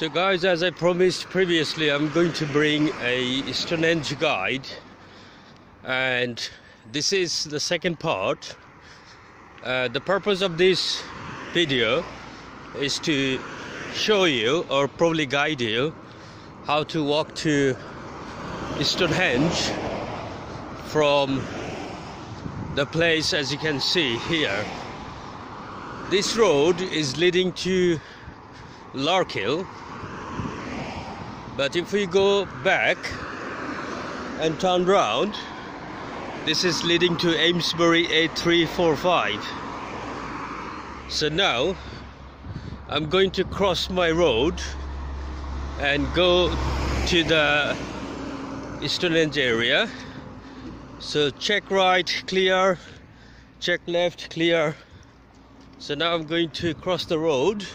So guys, as I promised previously, I'm going to bring a Stonehenge guide, and this is the second part. The purpose of this video is to show you, or probably guide you, how to walk to Stonehenge from the place. As you can see here, this road is leading to Larkhill, but if we go back and turn round, this is leading to Amesbury 8345. So now I'm going to cross my road and go to the Stonehenge area. So check right, clear, check left, clear. So now I'm going to cross the road.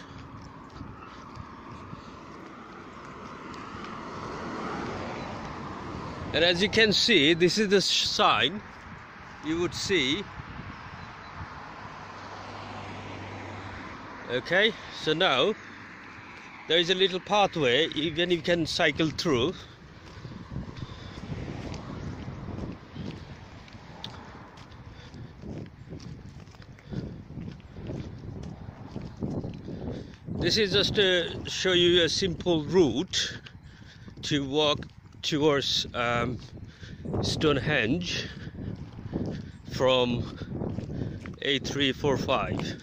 And as you can see, this is the sign you would see. Okay, so now there is a little pathway, even you can cycle through. This is just to show you a simple route to walk towards Stonehenge from 8345.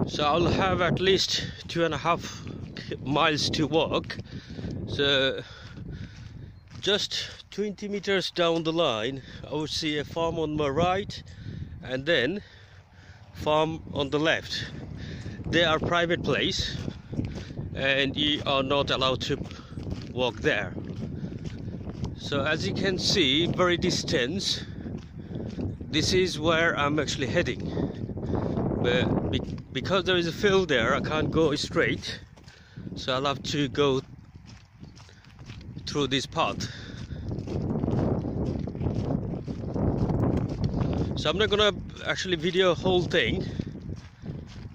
So I'll have at least 2.5 miles to walk. So just 20 meters down the line, I would see a farm on my right, and then farm on the left. They are private place, and you are not allowed to walk there. So as you can see, very distance, this is where I'm actually heading. But because there is a field there, I can't go straight, so I'll have to go through this path. So I'm not gonna actually video whole thing.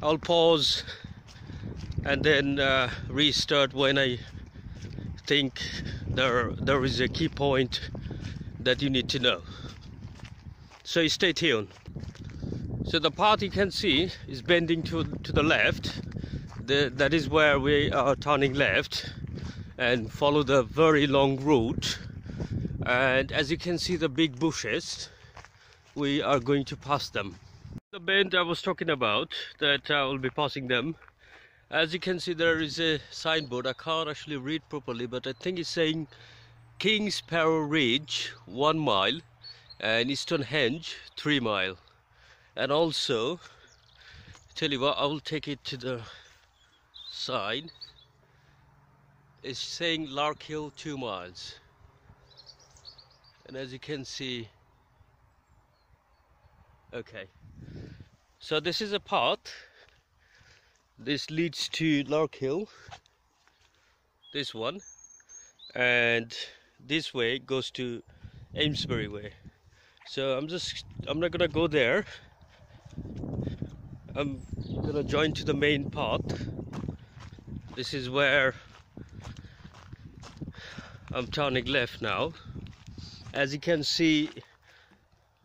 I'll pause and then restart when I think there is a key point that you need to know. So stay tuned. So the path you can see is bending to the left. That is where we are turning left and follow the very long route. And as you can see, the big bushes, we are going to pass them. The bend I was talking about, that I will be passing them. As you can see, there is a signboard. I can't actually read properly, but I think it's saying King's Sparrow Ridge 1 mile and Stonehenge 3 mile. And also, tell you what, I will take it to the side. It's saying Larkhill 2 miles. And as you can see, okay, so this is a path. This leads to Larkhill, this one, and this way goes to Amesbury way. So I'm not gonna go there. I'm gonna join to the main path. This is where I'm turning left now. As you can see,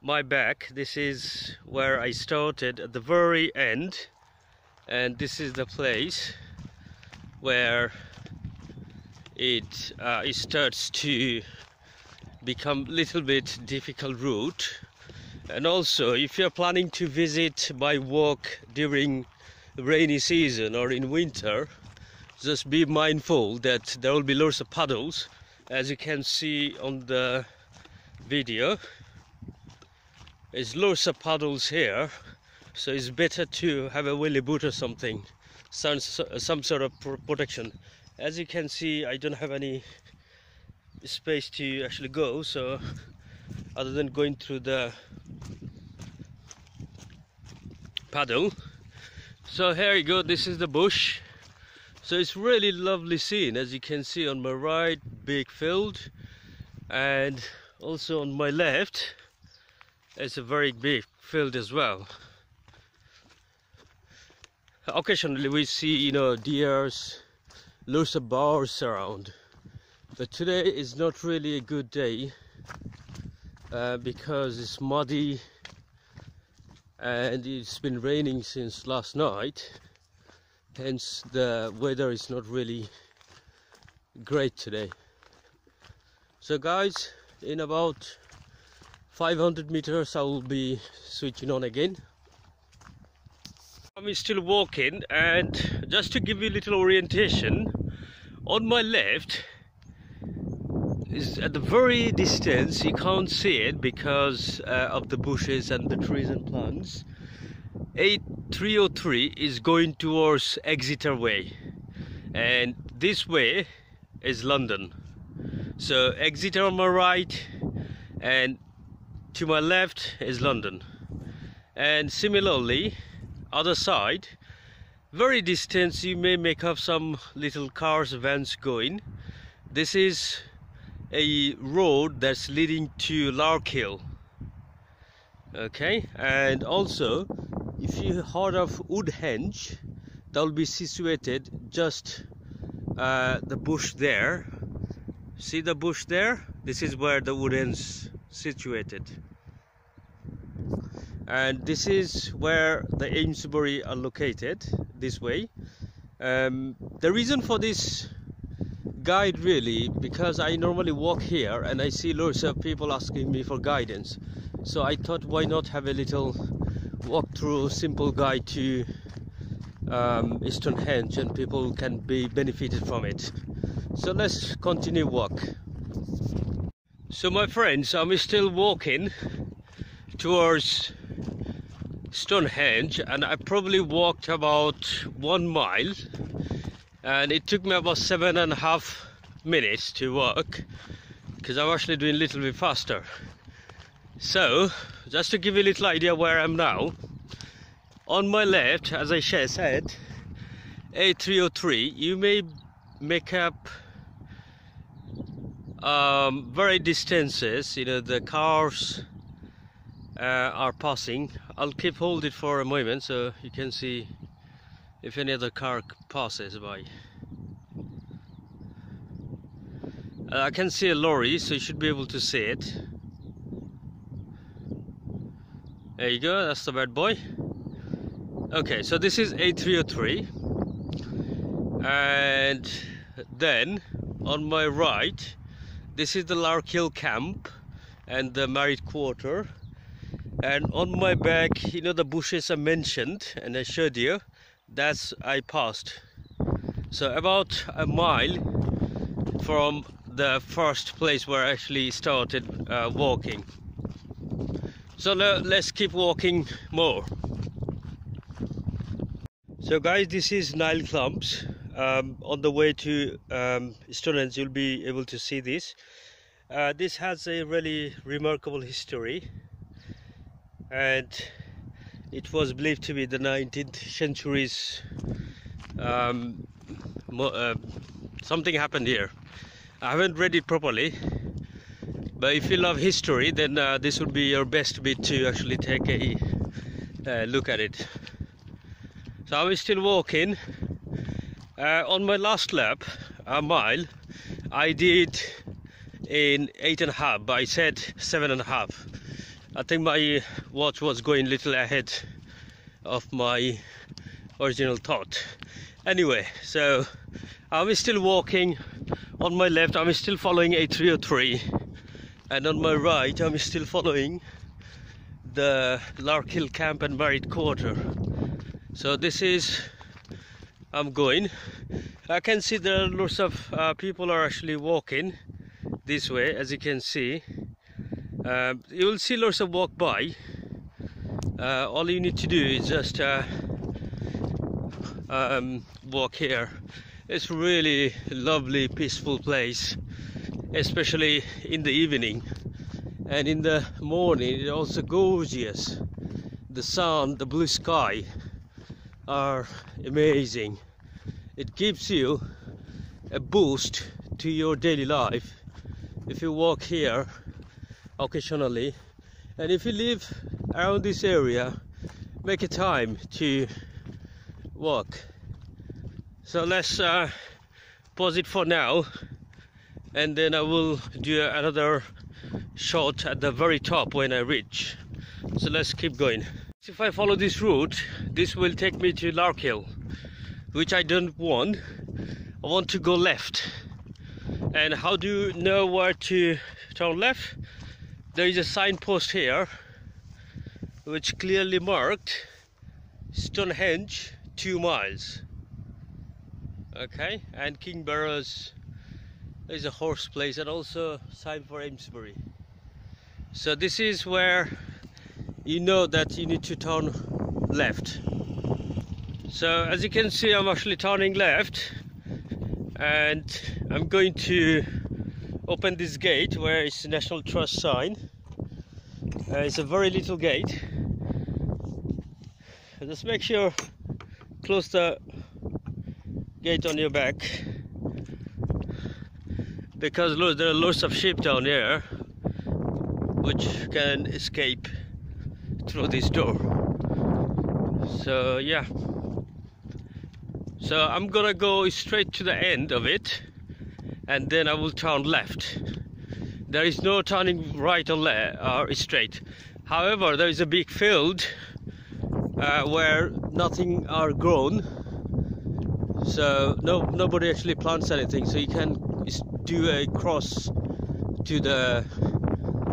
my back, this is where I started at the very end, and this is the place where it starts to become a little bit difficult route. And also, if you're planning to visit by walk during rainy season or in winter, just be mindful that there will be lots of puddles. As you can see on the video, there's lots of puddles here, so it's better to have a willy boot or something, some sort of protection. As you can see, I don't have any space to actually go, so other than going through the puddle. So here you go, this is the bush. So it's really lovely scene. As you can see on my right, big field, and also on my left It's a very big field as well. Occasionally we see, you know, deers, lots of bars around. But today is not really a good day because it's muddy and it's been raining since last night. Hence the weather is not really great today. So guys, in about 500 meters I will be switching on again. I'm still walking, and just to give you a little orientation, on my left is at the very distance, you can't see it because of the bushes and the trees and plants. A303 is going towards Exeter way, and this way is London. So Exeter on my right and to my left is London. And similarly, other side, very distance, you may make up some little cars, vans going. This is a road that's leading to Larkhill. Okay, and also if you heard of Woodhenge, that will be situated just the bush there. See the bush there? This is where the Woodhenge is situated. And this is where the Amesbury are located, this way. The reason for this guide really, because I normally walk here and I see lots of people asking me for guidance. So I thought, why not have a little walk through simple guide to Stonehenge, and people can be benefited from it. So let's continue walk. So my friends, I'm still walking towards Stonehenge, and I probably walked about 1 mile, and it took me about 7.5 minutes to walk because I'm actually doing a little bit faster. So just to give you a little idea where I am now, on my left, as I said, A303, you may make up very distances, you know, the cars are passing. I'll keep hold it for a moment so you can see if any other car passes by. I can see a lorry, so you should be able to see it. There you go, that's the bad boy. Okay, so this is A303, and then on my right, this is the Larkhill camp and the married quarter. And on my back, you know, the bushes I mentioned and I showed you, that's I passed. So about a mile from the first place where I actually started walking. So let's keep walking more. So guys, this is Nile clumps. On the way to Stonehenge, you'll be able to see this. This has a really remarkable history, and it was believed to be the 19th century's something happened here. I haven't read it properly, but if you love history, then this would be your best bit to actually take a look at it. So I'm still walking. On my last lap, a mile, I did in 8.5, but I said 7.5. I think my watch was going a little ahead of my original thought. Anyway, so I'm still walking. On my left, I'm still following A303, and on my right, I'm still following the Larkhill camp and married quarter. So this is, I'm going. I can see there are lots of people are actually walking this way, as you can see. You will see lots of walk by. All you need to do is just walk here. It's really lovely, peaceful place, especially in the evening, and in the morning it's also gorgeous. The sun, the blue sky are amazing. It gives you a boost to your daily life if you walk here occasionally. And if you live around this area, make a time to walk. So let's pause it for now, and then I will do another shot at the very top when I reach. So let's keep going. If I follow this route, this will take me to Lark Hill, which I don't want. I want to go left. And how do you know where to turn left? There is a signpost here which clearly marked Stonehenge 2 miles. Okay, and King Barrows is a horse place, and also sign for Amesbury. So this is where you know that you need to turn left. So as you can see, I'm actually turning left, and I'm going to open this gate where it's a National Trust sign. It's a very little gate. Just make sure close the gate on your back, because look, there are lots of sheep down here which can escape through this door. So yeah, so I'm gonna go straight to the end of it, and then I will turn left. There is no turning right or left or straight. However, there is a big field where nothing are grown, so nobody actually plants anything, so you can do a cross to the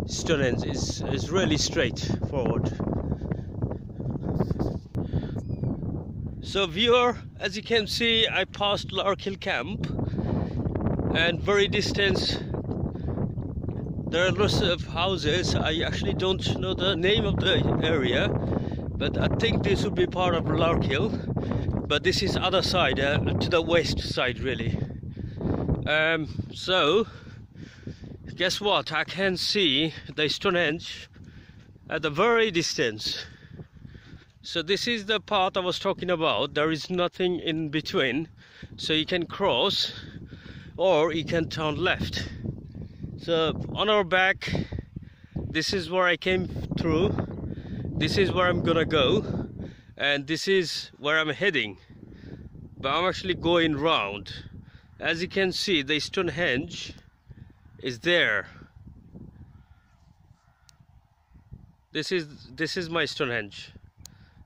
Stonehenge. It's really straightforward. So viewer, as you can see, I passed Lark Hill camp, and very distance there are lots of houses. I actually don't know the name of the area, but I think this would be part of Lark Hill. But this is other side, to the west side really. So guess what? I can see the Stonehenge at the very distance. So this is the path I was talking about. There is nothing in between, so you can cross or you can turn left. So on our back, this is where I came through, this is where I'm gonna go, and this is where I'm heading. But I'm actually going round. As you can see, the Stonehenge is there. This is my Stonehenge.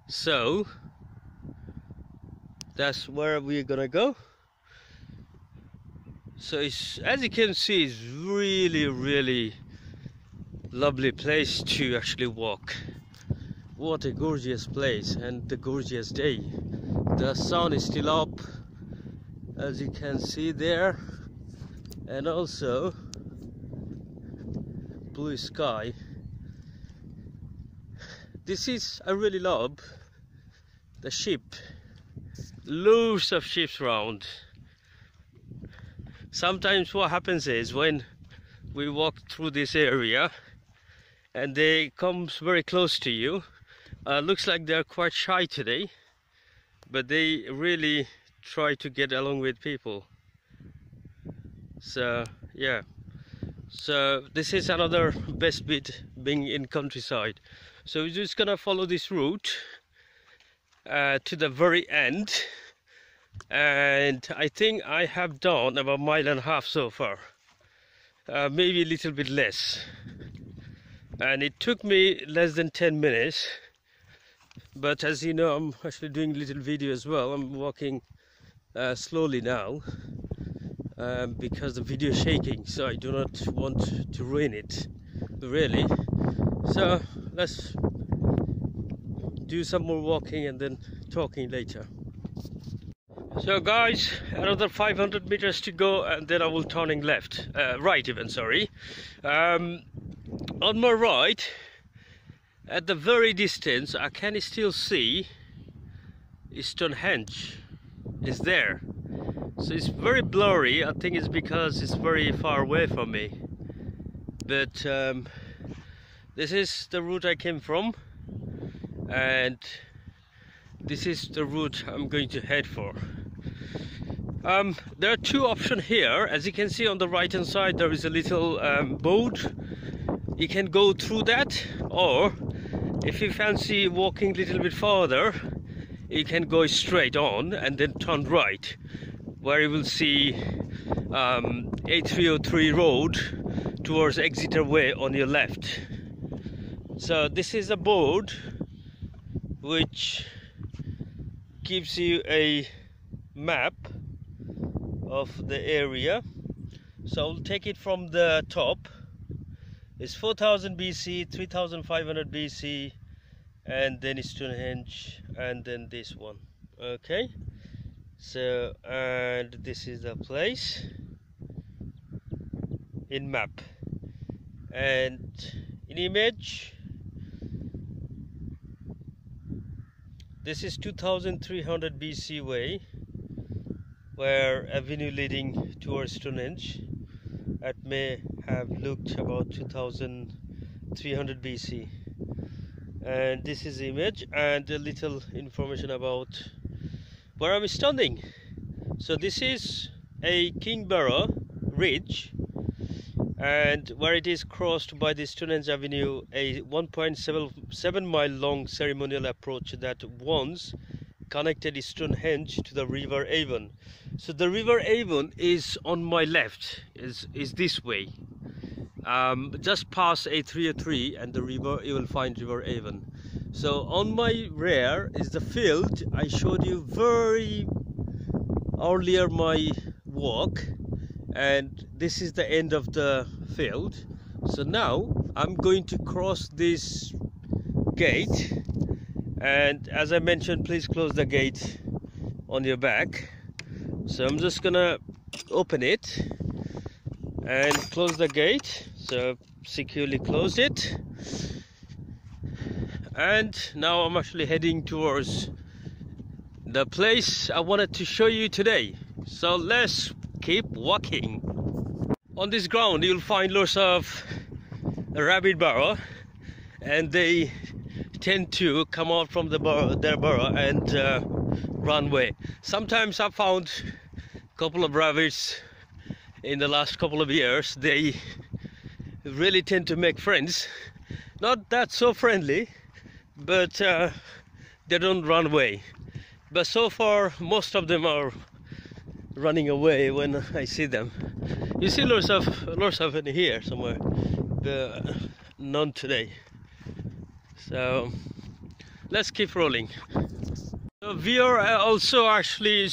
So that's where we're gonna go. So as you can see, it's really lovely place to actually walk. What a gorgeous place, and the gorgeous day. The sun is still up, as you can see there, and also blue sky. I really love the sheep. Loads of sheep around. Sometimes what happens is when we walk through this area and they come very close to you, looks like they're quite shy today, but they really try to get along with people. So yeah, so this is another best bit being in countryside. So we're just gonna follow this route to the very end, and I think I have done about 1.5 miles so far, maybe a little bit less, and it took me less than 10 minutes. But as you know, I'm actually doing a little video as well. I'm walking slowly now because the video is shaking, so I do not want to ruin it really. So let's do some more walking and then talking later. So guys, another 500 meters to go, and then I will turning left, right even, sorry. On my right, at the very distance, I can still see Stonehenge is there. So it's very blurry. I think it's because it's very far away from me. But this is the route I came from, and this is the route I'm going to head for. There are two options here. As you can see on the right hand side, there is a little boat. you can go through that, or if you fancy walking a little bit further, you can go straight on and then turn right, where you will see A303 road towards Exeter Way on your left. So this is a board which gives you a map of the area. So I'll take it from the top. It's 4000 BC, 3500 BC, and then Stonehenge, and then this one. Okay, so and this is the place in map, and in image this is 2300 BC way, where avenue leading towards Stonehenge. It may have looked about 2300 BC. And this is the image and a little information about where I'm standing. So this is a Kingborough Ridge, and where it is crossed by the Stonehenge Avenue, a 1.7 mile long ceremonial approach that once connected Stonehenge to the River Avon. So the River Avon is on my left, is this way. Just past A303 and the river, you will find River Avon. So on my rear is the field I showed you very earlier my walk, and this is the end of the field. So now I'm going to cross this gate, and as I mentioned, please close the gate on your back. So I'm just gonna open it and close the gate. So securely close it, and now I'm actually heading towards the place I wanted to show you today. So let's keep walking. On this ground you'll find lots of rabbit burrow, and they tend to come out from their burrow and run away. Sometimes I've found a couple of rabbits in the last couple of years. They really tend to make friends, not that so friendly, but they don't run away. But so far most of them are running away when I see them. You see lots of in here somewhere, but none today. So let's keep rolling. So we are also actually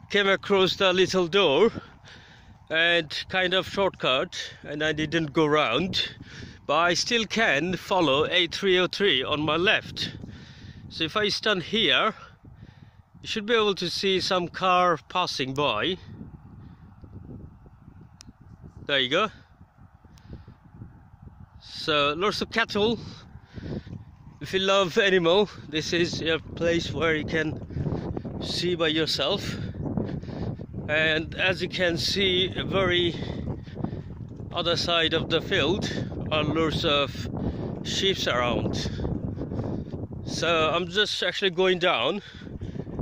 came across the little door and kind of shortcut, and I didn't go round, but I still can follow A303 on my left. So if I stand here, you should be able to see some car passing by. There you go. So lots of cattle. If you love animal, this is a place where you can see by yourself. And as you can see, a very other side of the field are lots of sheep around. So I'm just actually going down.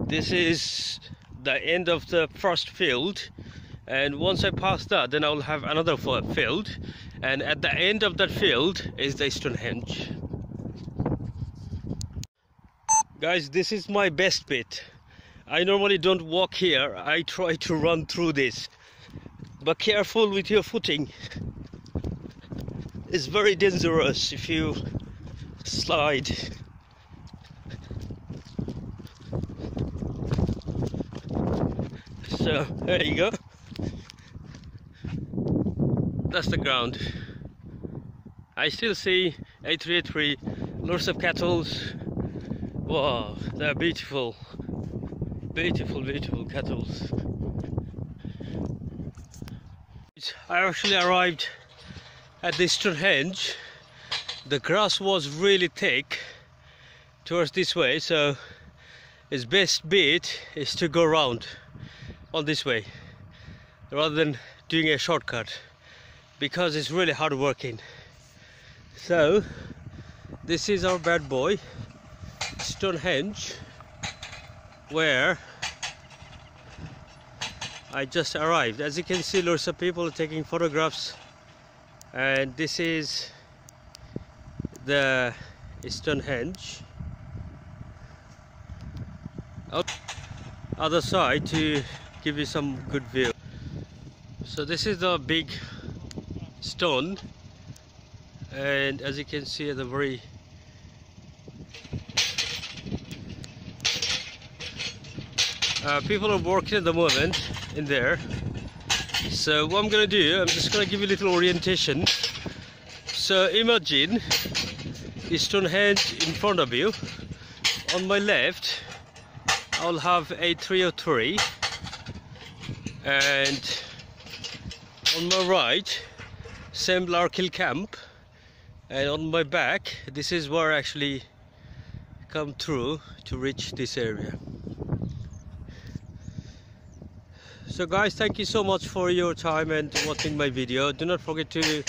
This is the end of the first field, and once I pass that, then I'll have another field, and at the end of that field is the Stonehenge. Guys, this is my best bit. I normally don't walk here, I try to run through this, but careful with your footing. It's very dangerous if you slide. So there you go. That's the ground. I still see A303, lots of cattle. Wow, they're beautiful. Beautiful, beautiful cattle. I actually arrived at the Stonehenge. The grass was really thick towards this way, so its best bit is to go round on this way rather than doing a shortcut, because it's really hard working. So this is our bad boy, Stonehenge, where I just arrived. As you can see, lots of people are taking photographs and this is the Stonehenge. Other side to give you some good view. So this is the big stone, and as you can see, the very people are working at the moment in there. So what I'm gonna do, I'm just gonna give you a little orientation. So imagine Stonehenge in front of you. On my left I'll have a 303, and on my right Sam Larkill Camp, and on my back this is where I actually come through to reach this area. So guys, thank you so much for your time and watching my video. Do not forget to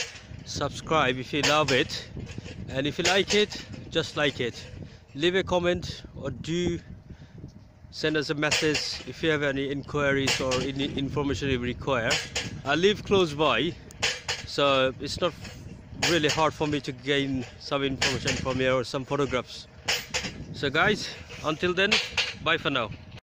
subscribe if you love it, and if you like it, just like it. Leave a comment or do send us a message if you have any inquiries or any information you require. I live close by, so it's not really hard for me to gain some information from here or some photographs. So guys, until then, bye for now.